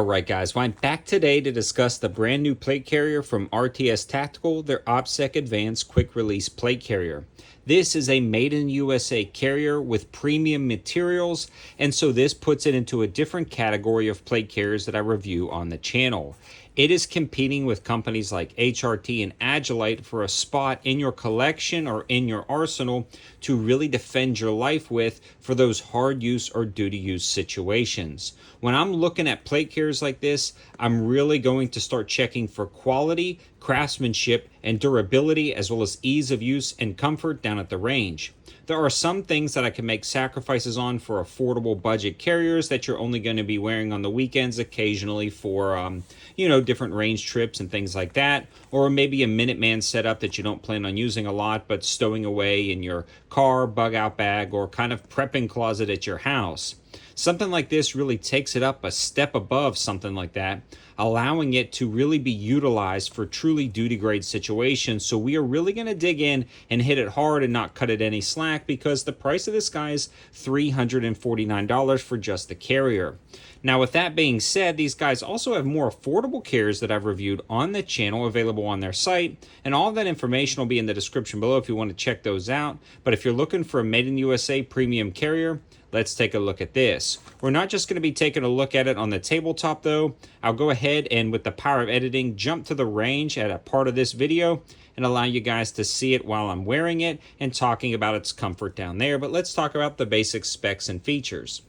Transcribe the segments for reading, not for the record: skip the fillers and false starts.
All right, guys, well, I'm back today to discuss the brand new plate carrier from RTS Tactical, their OPSEC Advanced Quick Release Plate Carrier. This is a made in USA carrier with premium materials, and so this puts it into a different category of plate carriers that I review on the channel. It is competing with companies like HRT and Agilite for a spot in your collection or in your arsenal to really defend your life with for those hard use or duty use situations. When I'm looking at plate carriers like this, I'm really going to start checking for quality, craftsmanship, and durability, as well as ease of use and comfort down at the range. There are some things that I can make sacrifices on for affordable budget carriers that you're only going to be wearing on the weekends occasionally for, different range trips and things like that. Or maybe a Minuteman setup that you don't plan on using a lot, but stowing away in your car, bug out bag, or kind of prepping closet at your house. Something like this really takes it up a step above something like that, allowing it to really be utilized for truly duty grade situations. So we are really going to dig in and hit it hard and not cut it any slack, because the price of this guy is $349 for just the carrier. Now, with that being said, these guys also have more affordable carriers that I've reviewed on the channel available on their site, and all of that information will be in the description below if you want to check those out. But if you're looking for a made in USA premium carrier, let's take a look at this. We're not just going to be taking a look at it on the tabletop though. I'll go ahead and, with the power of editing, jump to the range at a part of this video and allow you guys to see it while I'm wearing it and talking about its comfort down there. But let's talk about the basic specs and features.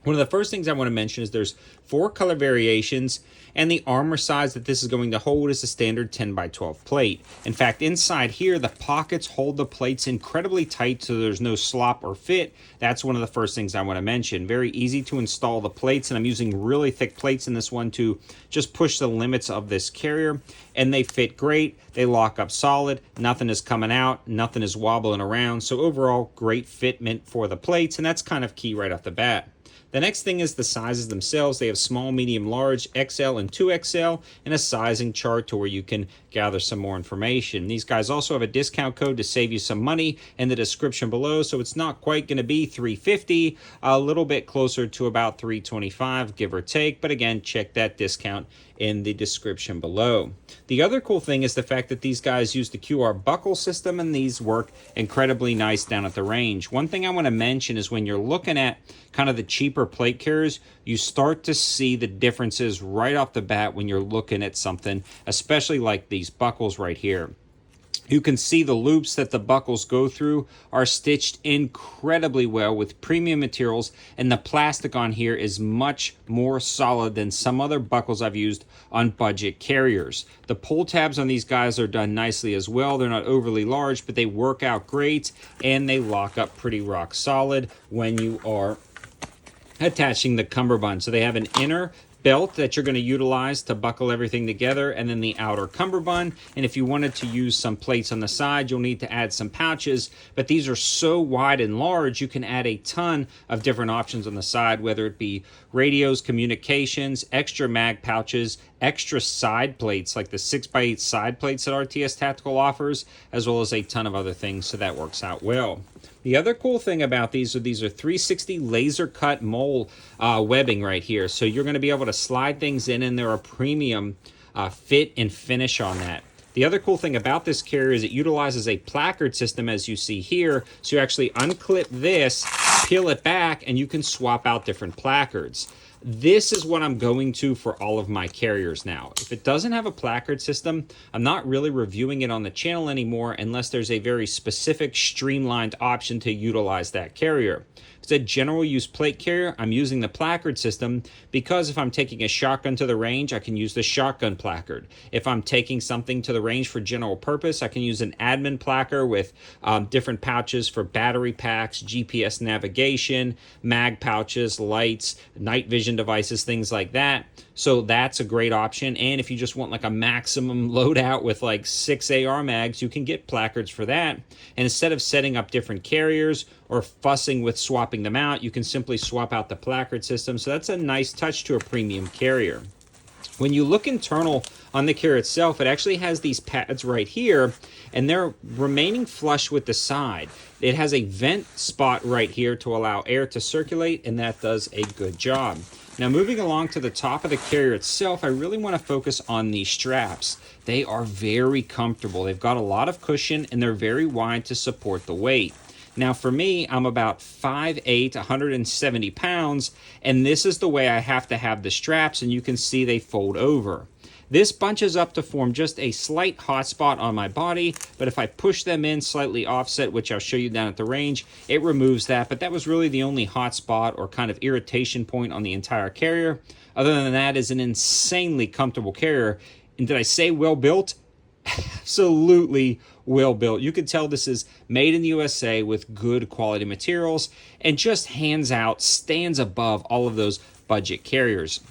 One of the first things I want to mention is there's 4 color variations, and the armor size that this is going to hold is a standard 10x12 plate. In fact, inside here, the pockets hold the plates incredibly tight so there's no slop or fit. That's one of the first things I want to mention. Very easy to install the plates, and I'm using really thick plates in this one to just push the limits of this carrier, and they fit great. They lock up solid. Nothing is coming out. Nothing is wobbling around. So overall, great fitment for the plates, and that's kind of key right off the bat. The next thing is the sizes themselves. They have small, medium, large, XL, and 2XL, and a sizing chart to where you can gather some more information. These guys also have a discount code to save you some money in the description below, so it's not quite going to be $350, a little bit closer to about $325, give or take. But again, check that discount in the description below. The other cool thing is the fact that these guys use the QR buckle system, and these work incredibly nice down at the range. One thing I want to mention is when you're looking at kind of the cheaper plate carriers, you start to see the differences right off the bat when you're looking at something, especially like these buckles right here. You can see the loops that the buckles go through are stitched incredibly well with premium materials, and the plastic on here is much more solid than some other buckles I've used on budget carriers. The pull tabs on these guys are done nicely as well. They're not overly large, but they work out great, and they lock up pretty rock solid when you are attaching the cummerbund. So they have an inner belt that you're going to utilize to buckle everything together, and then the outer cummerbund. And if you wanted to use some plates on the side, you'll need to add some pouches, but these are so wide and large you can add a ton of different options on the side, whether it be radios, communications, extra mag pouches, extra side plates like the 6x8 side plates that RTS Tactical offers, as well as a ton of other things, so that works out well. The other cool thing about these are 360 laser cut mole webbing right here. So you're going to be able to slide things in, and they're a premium fit and finish on that. The other cool thing about this carrier is it utilizes a placard system, as you see here. So you actually unclip this, peel it back, and you can swap out different placards. This is what I'm going to for all of my carriers now. If it doesn't have a placard system, I'm not really reviewing it on the channel anymore unless there's a very specific streamlined option to utilize that carrier. If it's a general use plate carrier, I'm using the placard system because if I'm taking a shotgun to the range, I can use the shotgun placard. If I'm taking something to the range for general purpose, I can use an admin placard with different pouches for battery packs, GPS navigation, mag pouches, lights, night vision devices, things like that. So that's a great option. And if you just want like a maximum loadout with like 6 AR mags, you can get placards for that. And instead of setting up different carriers or fussing with swapping them out, you can simply swap out the placard system. So that's a nice touch to a premium carrier. When you look internal on the carrier itself, it actually has these pads right here, and they're remaining flush with the side. It has a vent spot right here to allow air to circulate, and that does a good job. Now moving along to the top of the carrier itself, I really want to focus on these straps. They are very comfortable. They've got a lot of cushion and they're very wide to support the weight. Now for me, I'm about 5'8", 170 pounds, and this is the way I have to have the straps, and you can see they fold over. This bunches up to form just a slight hot spot on my body, but if I push them in slightly offset, which I'll show you down at the range, it removes that. But that was really the only hot spot or kind of irritation point on the entire carrier. Other than that, is an insanely comfortable carrier. And did I say well built? Absolutely well built. You can tell this is made in the USA with good quality materials, and just hands out stands above all of those budget carriers.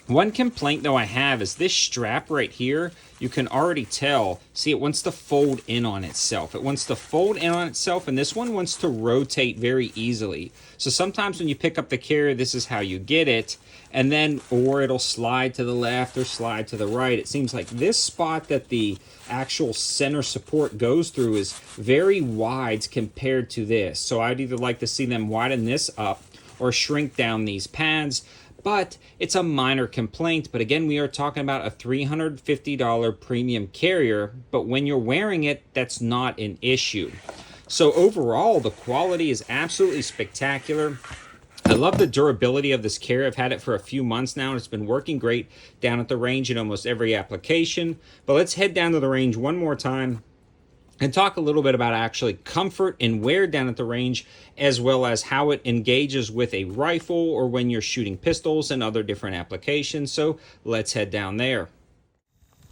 One complaint though I have is this strap right here. You can already tell, see, it wants to fold in on itself. It wants to fold in on itself, and this one wants to rotate very easily. So sometimes when you pick up the carrier, this is how you get it, and then, or it'll slide to the left or slide to the right. It seems like this spot that the actual center support goes through is very wide compared to this. So I'd either like to see them widen this up or shrink down these pads. But it's a minor complaint. But again, we are talking about a $350 premium carrier, but when you're wearing it, that's not an issue. So overall, the quality is absolutely spectacular. I love the durability of this carrier. I've had it for a few months now, and it's been working great down at the range in almost every application. But let's head down to the range one more time and talk a little bit about actually comfort and wear down at the range, as well as how it engages with a rifle or when you're shooting pistols and other different applications. So let's head down there.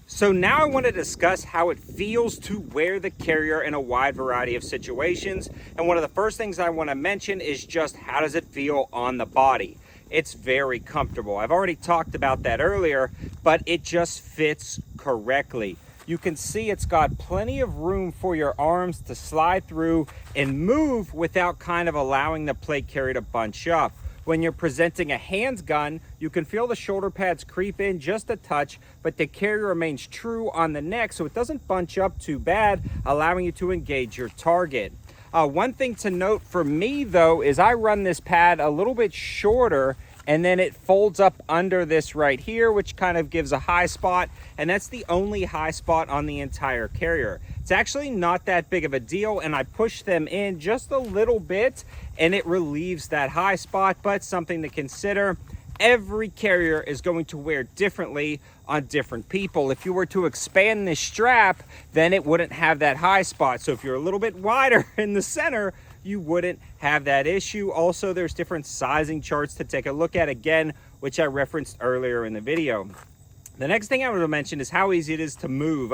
So now I want to discuss how it feels to wear the carrier in a wide variety of situations. And one of the first things I want to mention is just how does it feel on the body? It's very comfortable. I've already talked about that earlier, but it just fits correctly. You can see it's got plenty of room for your arms to slide through and move without kind of allowing the plate carrier to bunch up. When you're presenting a handgun, you can feel the shoulder pads creep in just a touch, but the carrier remains true on the neck, so it doesn't bunch up too bad, allowing you to engage your target. One thing to note for me though is I run this pad a little bit shorter, and then it folds up under this right here, which kind of gives a high spot, and that's the only high spot on the entire carrier. It's actually not that big of a deal, and I push them in just a little bit and it relieves that high spot, but something to consider. Every carrier is going to wear differently on different people. If you were to expand this strap, then it wouldn't have that high spot. So if you're a little bit wider in the center, you wouldn't have that issue. Also, there's different sizing charts to take a look at again, which I referenced earlier in the video. The next thing I want to mention is how easy it is to move.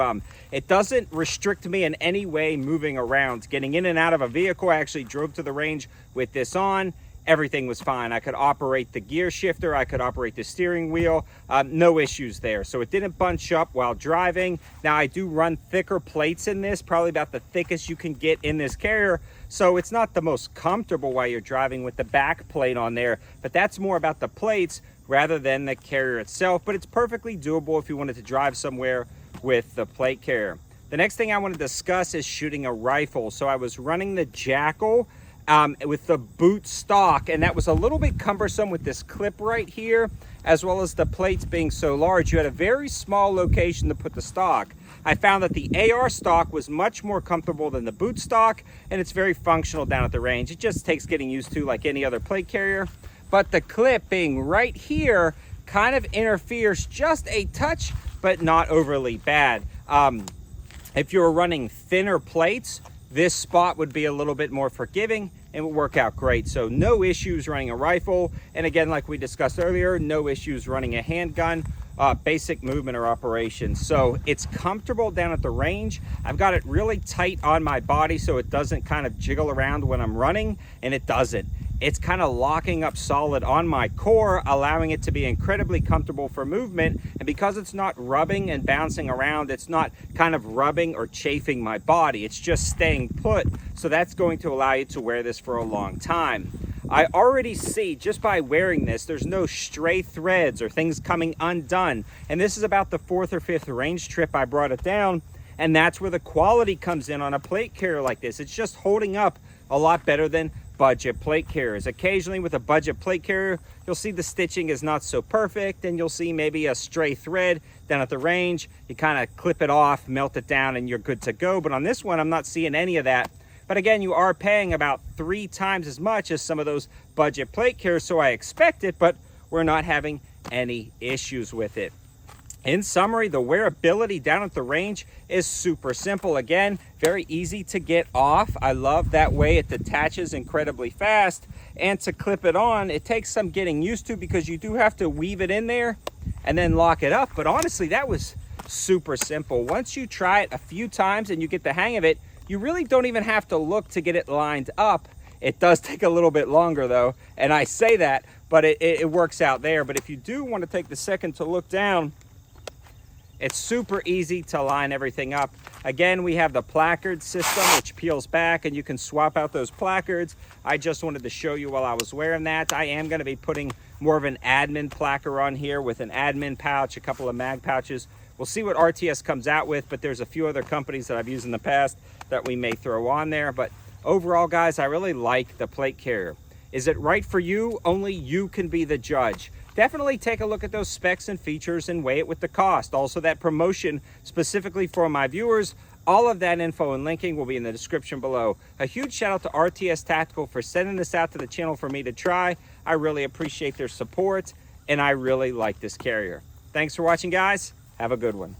It doesn't restrict me in any way moving around. Getting in and out of a vehicle, I actually drove to the range with this on. Everything was fine. I could operate the gear shifter, I could operate the steering wheel, no issues there. So it didn't bunch up while driving. Now I do run thicker plates in this, probably about the thickest you can get in this carrier. So it's not the most comfortable while you're driving with the back plate on there, but that's more about the plates rather than the carrier itself. But it's perfectly doable if you wanted to drive somewhere with the plate carrier. The next thing I want to discuss is shooting a rifle. So I was running the Jackal with the boot stock, and that was a little bit cumbersome with this clip right here, as well as the plates being so large. You had a very small location to put the stock. I found that the AR stock was much more comfortable than the boot stock, and it's very functional down at the range. It just takes getting used to like any other plate carrier, but the clip being right here kind of interferes just a touch, but not overly bad. If you were running thinner plates, this spot would be a little bit more forgiving and would work out great. So no issues running a rifle. And again, like we discussed earlier, no issues running a handgun, basic movement or operation. So it's comfortable down at the range. I've got it really tight on my body so it doesn't kind of jiggle around when I'm running, and it doesn't. It's kind of locking up solid on my core, allowing it to be incredibly comfortable for movement. And because it's not rubbing and bouncing around, it's not kind of rubbing or chafing my body. It's just staying put. So that's going to allow you to wear this for a long time. I already see just by wearing this, there's no stray threads or things coming undone. And this is about the 4th or 5th range trip I brought it down. And that's where the quality comes in on a plate carrier like this. It's just holding up a lot better than budget plate carriers. Occasionally with a budget plate carrier, you'll see the stitching is not so perfect, and you'll see maybe a stray thread down at the range. You kind of clip it off, melt it down, and you're good to go. But on this one, I'm not seeing any of that. But again, you are paying about 3 times as much as some of those budget plate carriers, so I expect it, but we're not having any issues with it. In summary, the wearability down at the range is super simple. Again, very easy to get off. I love that way it detaches incredibly fast. And to clip it on, it takes some getting used to because you do have to weave it in there and then lock it up. But honestly, that was super simple. Once you try it a few times and you get the hang of it, you really don't even have to look to get it lined up. It does take a little bit longer though, and I say that, but it works out there. But if you do want to take the second to look down, it's super easy to line everything up. Again, we have the placard system, which peels back and you can swap out those placards. I just wanted to show you while I was wearing that. I am going to be putting more of an admin placard on here with an admin pouch, a couple of mag pouches. We'll see what RTS comes out with, but there's a few other companies that I've used in the past that we may throw on there. But overall, guys, I really like the plate carrier. Is it right for you? Only you can be the judge. Definitely take a look at those specs and features and weigh it with the cost. Also, that promotion specifically for my viewers, all of that info and linking will be in the description below. A huge shout out to RTS Tactical for sending this out to the channel for me to try. I really appreciate their support, and I really like this carrier. Thanks for watching, guys. Have a good one.